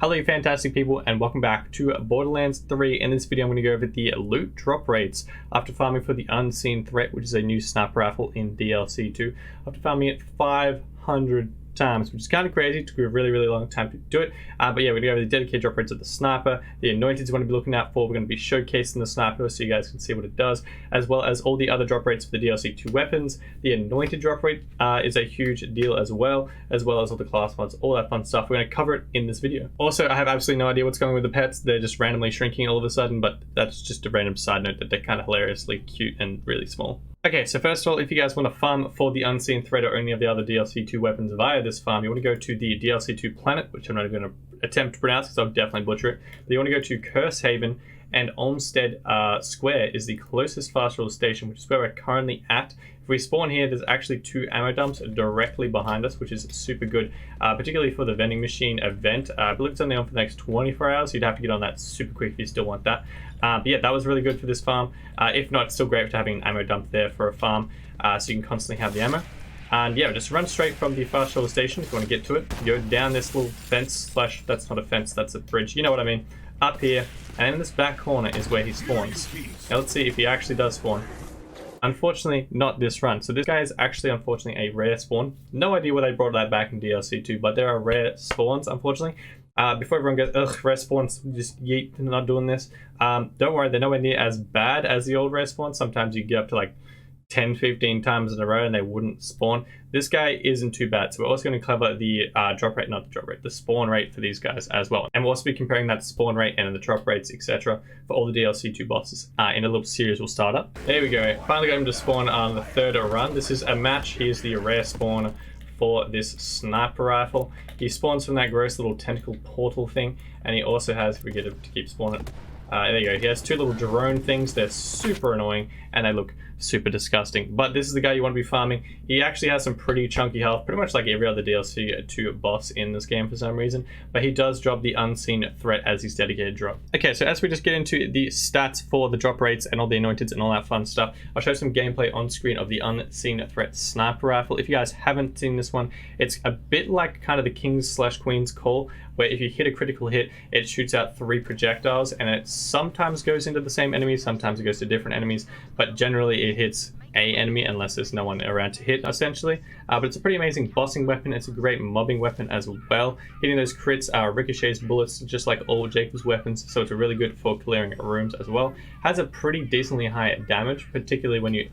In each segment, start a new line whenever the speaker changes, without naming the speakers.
Hello you fantastic people and welcome back to Borderlands 3. In this video I'm going to go over the loot drop rates after farming for the Unseen Threat, which is a new sniper rifle in DLC 2. After farming it 500 times, which is kind of crazy. It took a really long time to do it, but yeah, we're going to go over the dedicated drop rates of the sniper, the anointed is going to be looking out for. We're going to be showcasing the sniper so you guys can see what it does, as well as all the other drop rates for the DLC 2 weapons. The anointed drop rate is a huge deal as well as all the class mods, all that fun stuff. We're going to cover it in this video. Also, I have absolutely no idea what's going on with the pets. They're just randomly shrinking all of a sudden, but that's just a random side note that they're kind of hilariously cute and really small. Okay, so first of all, if you guys want to farm for the Unseen Threat or any of the other DLC 2 weapons via this farm, you want to go to the DLC 2 planet, which I'm not going to attempt to pronounce because I'll definitely butcher it. But you want to go to Curse Haven, and Olmsted Square is the closest fast travel station, which is where we're currently at. If we spawn here, there's actually 2 ammo dumps directly behind us, which is super good, particularly for the vending machine event. I believe it's only on for the next 24 hours. You'd have to get on that super quick if you still want that. But yeah, that was really good for this farm. If not, it's still great for having an ammo dump there for a farm, so you can constantly have the ammo. And yeah, just run straight from the fast travel station if you want to get to it. Go down this little fence slash, that's not a fence, that's a bridge, you know what I mean. Up here, and in this back corner is where he spawns. Now let's see if he actually does spawn. Unfortunately, not this run. So this guy is actually, unfortunately, a rare spawn. No idea why they brought that back in DLC 2, but there are rare spawns, unfortunately. Before everyone goes, ugh, rare spawns, just yeet, not doing this. Don't worry, they're nowhere near as bad as the old rare spawns. Sometimes you get up to like 10-15 times in a row and they wouldn't spawn. This guy isn't too bad, so we're also going to cover the the spawn rate for these guys as well, and we'll also be comparing that spawn rate and the drop rates, etc., for all the DLC 2 bosses in a little series we'll start up. There we go, finally got him to spawn on the 3rd run. This is a match. Here's the rare spawn for this sniper rifle. He spawns from that gross little tentacle portal thing, and he also has, if we get him to keep spawning, there you go, he has 2 little drone things. They're super annoying and they look super disgusting, but this is the guy you want to be farming. He actually has some pretty chunky health, pretty much like every other DLC 2 boss in this game for some reason, but he does drop the Unseen Threat as his dedicated drop. Okay, so as we just get into the stats for the drop rates and all the anointeds and all that fun stuff, I'll show some gameplay on screen of the Unseen Threat sniper rifle. If you guys haven't seen this one, it's a bit like kind of the King's/Queen's Call, where if you hit a critical hit, it shoots out 3 projectiles, and it sometimes goes into the same enemy, sometimes it goes to different enemies, but generally it hits a enemy unless there's no one around to hit, essentially. But it's a pretty amazing bossing weapon. It's a great mobbing weapon as well. Hitting those crits ricochets bullets just like all Jacob's weapons, so it's really good for clearing rooms as well. Has a pretty decently high damage, particularly when you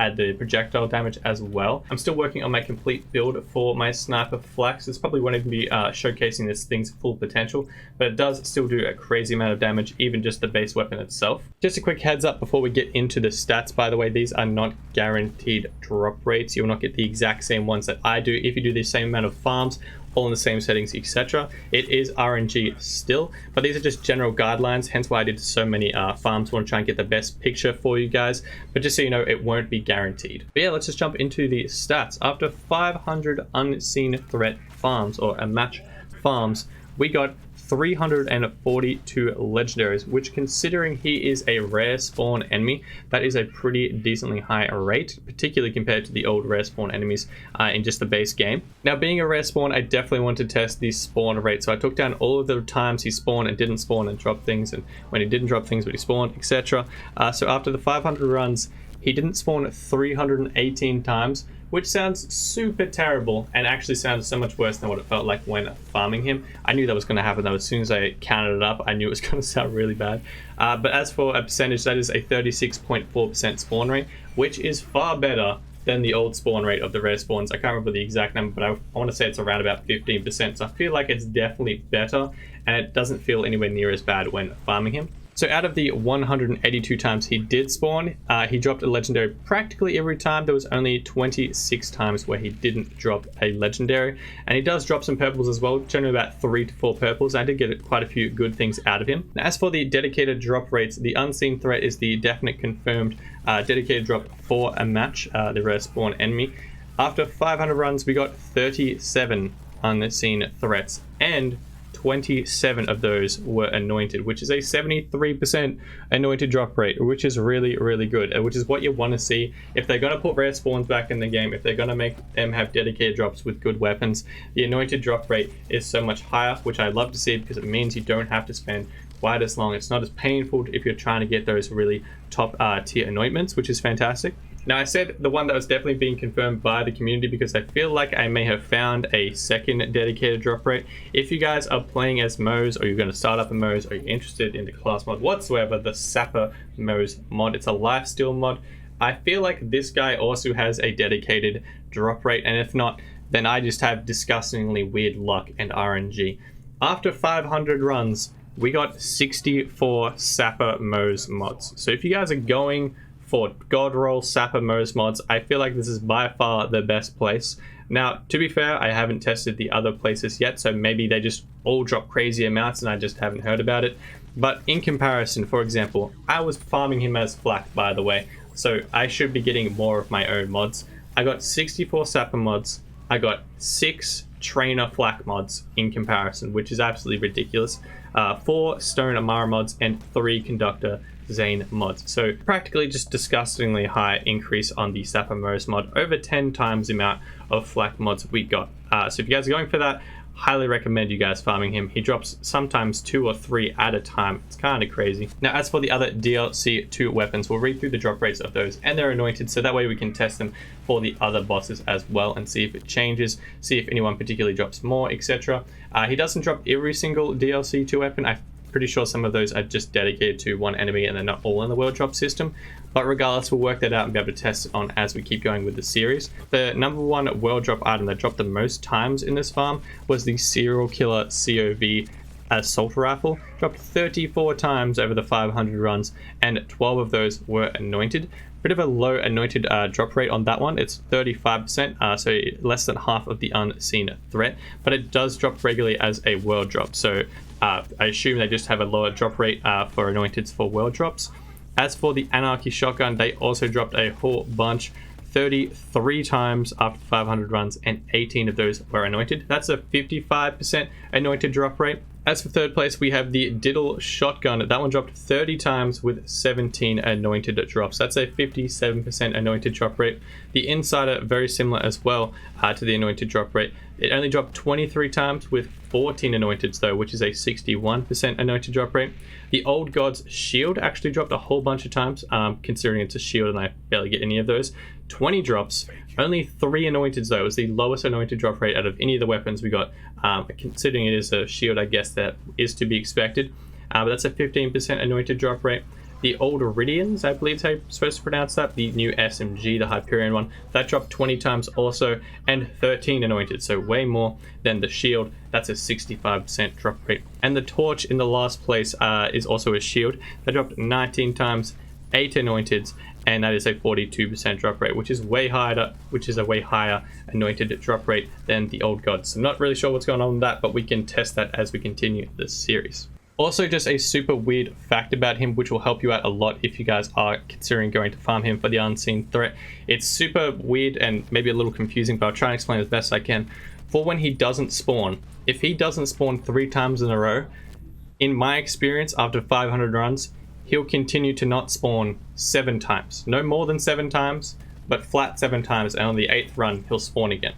add the projectile damage as well. I'm still working on my complete build for my sniper flax. This probably won't even be showcasing this thing's full potential, but it does still do a crazy amount of damage, even just the base weapon itself. Just a quick heads up before we get into the stats, by the way, these are not guaranteed drop rates. You will not get the exact same ones that I do if you do the same amount of farms, all in the same settings, etc. It is RNG still, but these are just general guidelines, hence why I did so many farms. I want to try and get the best picture for you guys, but just so you know, it won't be guaranteed. But yeah, let's just jump into the stats. After 500 Unseen Threat farms, or a match farms, we got 342 legendaries, which, considering he is a rare spawn enemy, that is a pretty decently high rate, particularly compared to the old rare spawn enemies in just the base game. Now, being a rare spawn, I definitely want to test the spawn rate, so I took down all of the times he spawned and didn't spawn and dropped things, and when he didn't drop things but he spawned, etc. So after the 500 runs, he didn't spawn 318 times, which sounds super terrible and actually sounds so much worse than what it felt like when farming him. I knew that was going to happen though. As soon as I counted it up, I knew it was going to sound really bad. But as for a percentage, that is a 36.4% spawn rate, which is far better than the old spawn rate of the rare spawns. I can't remember the exact number, but I want to say it's around about 15%. So I feel like it's definitely better, and it doesn't feel anywhere near as bad when farming him. So out of the 182 times he did spawn, he dropped a legendary practically every time. There was only 26 times where he didn't drop a legendary. And he does drop some purples as well, generally about 3 to 4 purples. I did get quite a few good things out of him. Now, as for the dedicated drop rates, the Unseen Threat is the definite confirmed dedicated drop for a match, the rare spawn enemy. After 500 runs, we got 37 Unseen Threats, and 27 of those were anointed, which is a 73% anointed drop rate, which is really, really good, which is what you want to see. If they're going to put rare spawns back in the game, if they're going to make them have dedicated drops with good weapons, the anointed drop rate is so much higher, which I love to see because it means you don't have to spend quite as long. It's not as painful if you're trying to get those really top tier anointments, which is fantastic. Now, I said the one that was definitely being confirmed by the community because I feel like I may have found a second dedicated drop rate. If you guys are playing as Moze, or you're going to start up a Moze, or you're interested in the class mod whatsoever, the Sapper Moze mod, it's a lifesteal mod. I feel like this guy also has a dedicated drop rate, and if not, then I just have disgustingly weird luck and RNG. After 500 runs, we got 64 Sapper Moze mods. So if you guys are going for God Roll Sapper Moze mods, I feel like this is by far the best place. Now, to be fair, I haven't tested the other places yet, so maybe they just all drop crazy amounts and I just haven't heard about it. But in comparison, for example, I was farming him as Flak, by the way, so I should be getting more of my own mods. I got 64 Sapper mods, I got 6 Trainer Flak mods in comparison, which is absolutely ridiculous. 4 Stone Amara mods and 3 Conductor Zane mods. So practically just disgustingly high increase on the Sapper Moze mod, over 10 times the amount of Flak mods we got. So if you guys are going for that, highly recommend you guys farming him. He drops sometimes 2 or 3 at a time. It's kind of crazy. Now, as for the other DLC 2 weapons, we'll read through the drop rates of those and they're anointed, so that way we can test them for the other bosses as well and see if it changes, see if anyone particularly drops more, etc. He doesn't drop every single DLC 2 weapon. I'm pretty sure some of those are just dedicated to one enemy and they're not all in the world drop system, but regardless, we'll work that out and be able to test it on as we keep going with the series. The number one world drop item that dropped the most times in this farm was the Serial Killer COV Assault Rifle. Dropped 34 times over the 500 runs and 12 of those were anointed. Bit of a low anointed drop rate on that one. It's 35%, so less than half of the unseen threat, but it does drop regularly as a world drop, so I assume they just have a lower drop rate for anointeds for world drops. As for the Anarchy Shotgun, they also dropped a whole bunch, 33 times after 500 runs, and 18 of those were anointed. That's a 55% anointed drop rate. As for third place, we have the Diddle Shotgun. That one dropped 30 times with 17 anointed drops. That's a 57% anointed drop rate. The Insider, very similar as well to the anointed drop rate. It only dropped 23 times with 14 anointeds though, which is a 61% anointed drop rate. The Old God's Shield actually dropped a whole bunch of times, considering it's a shield and I barely get any of those. 20 drops, only 3 anointeds though. It was the lowest anointed drop rate out of any of the weapons we got. Considering it is a shield, I guess that is to be expected. But that's a 15% anointed drop rate. The Old Iridians, I believe is how you're supposed to pronounce that, the new SMG, the Hyperion one, that dropped 20 times also, and 13 anointed, so way more than the shield. That's a 65% drop rate. And the Torch in the last place is also a shield. That dropped 19 times, 8 anointeds, and that is a 42% drop rate, which is way higher, a way higher anointed drop rate than the Old Gods. So I'm not really sure what's going on with that, but we can test that as we continue this series. Also, just a super weird fact about him, which will help you out a lot if you guys are considering going to farm him for the unseen threat. It's super weird and maybe a little confusing, but I'll try and explain as best I can. For when he doesn't spawn, if he doesn't spawn 3 times in a row, in my experience, after 500 runs, he'll continue to not spawn 7 times. No more than 7 times, but flat 7 times, and on the 8th run, he'll spawn again.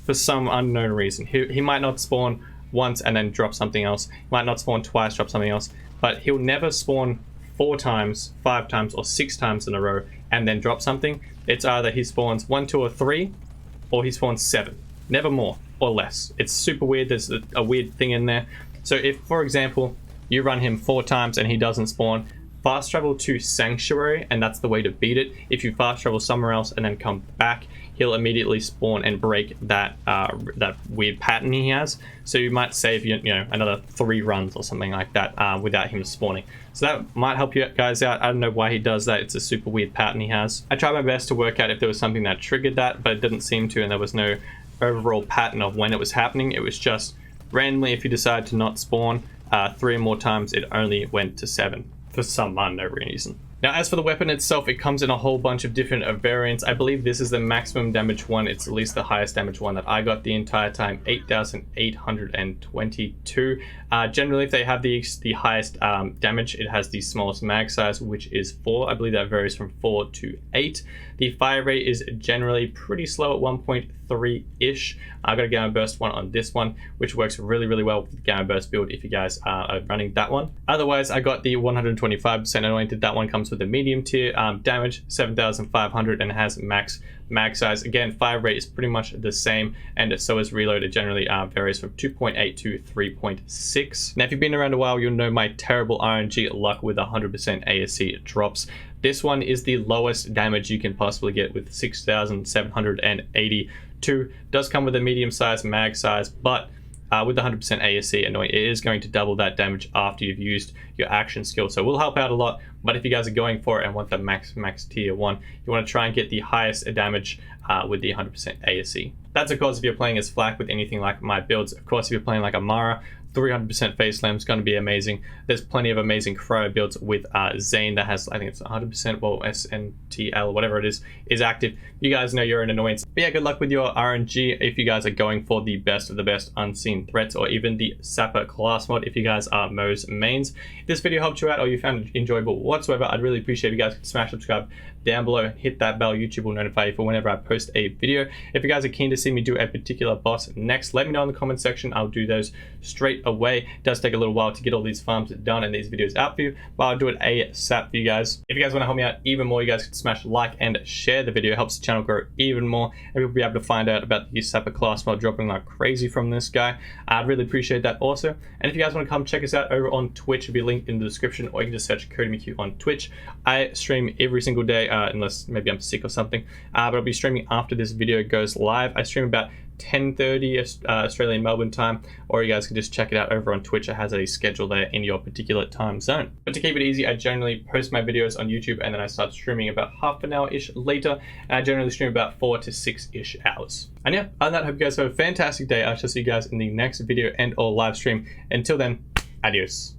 For some unknown reason. He might not spawn once and then drop something else. He might not spawn twice, drop something else, but he'll never spawn 4 times, 5 times, or 6 times in a row and then drop something. It's either he spawns 1, 2, or 3, or he spawns 7. Never more or less. It's super weird. There's a weird thing in there. So if, for example, you run him 4 times and he doesn't spawn, fast travel to Sanctuary, and that's the way to beat it. If you fast travel somewhere else and then come back, he'll immediately spawn and break that that weird pattern he has. So you might save you know another 3 runs or something like that without him spawning. So that might help you guys out. I don't know why he does that. It's a super weird pattern he has. I tried my best to work out if there was something that triggered that, but it didn't seem to, and there was no overall pattern of when it was happening. It was just randomly, if you decide to not spawn 3 or more times, it only went to 7 for some unknown reason. Now, as for the weapon itself, it comes in a whole bunch of different variants. I believe this is the maximum damage one. It's at least the highest damage one that I got the entire time, 8,822. Generally, if they have the highest damage, it has the smallest mag size, which is 4. I believe that varies from 4 to 8. The fire rate is generally pretty slow at 1.3-ish. I got a Gamma Burst one on this one, which works really, really well with the Gamma Burst build if you guys are running that one. Otherwise, I got the 125% anointed. That one comes with the medium tier, damage 7,500, and has max mag size. Again, fire rate is pretty much the same, and so is reload. It generally varies from 2.8 to 3.6. Now, if you've been around a while, you'll know my terrible RNG luck with 100% ASC drops. This one is the lowest damage you can possibly get with 6,782. Does come with a medium-sized mag size, but with the 100% ASC anoint, it is going to double that damage after you've used your action skill, so it will help out a lot. But if you guys are going for it and want the max tier 1, you want to try and get the highest damage with the 100% ASC. That's of course if you're playing as Flak with anything like my builds. Of course, if you're playing like a Mara, 300% face slam is going to be amazing. There's plenty of amazing cryo builds with Zane that has, I think it's 100%, well, SNTL, whatever it is active. You guys know you're an annoyance. But yeah, good luck with your RNG if you guys are going for the best of the best unseen threats, or even the Sapper class mod if you guys are Mo's mains. If this video helped you out or you found it enjoyable whatsoever, I'd really appreciate if you guys could smash subscribe down below, hit that bell. YouTube will notify you for whenever I post a video. If you guys are keen to see me do a particular boss next, let me know in the comment section. I'll do those straight away. It does take a little while to get all these farms done and these videos out for you, but I'll do it ASAP for you guys. If you guys want to help me out even more, you guys can smash like and share the video. It helps the channel grow even more, and we'll be able to find out about the Sapper class mod dropping like crazy from this guy. I'd really appreciate that also. And if you guys want to come check us out over on Twitch, it'll be linked in the description, or you can just search CodyMQ on Twitch. I stream every single day, unless maybe I'm sick or something, but I'll be streaming after this video goes live. I stream about 10:30 Australian Melbourne time, or you guys can just check it out over on Twitch. It has a schedule there in your particular time zone. But to keep it easy, I generally post my videos on YouTube and then I start streaming about half an hour-ish later, and I generally stream about 4 to 6-ish hours. And yeah, other than that, I hope you guys have a fantastic day. I shall see you guys in the next video and or live stream. Until then, adios.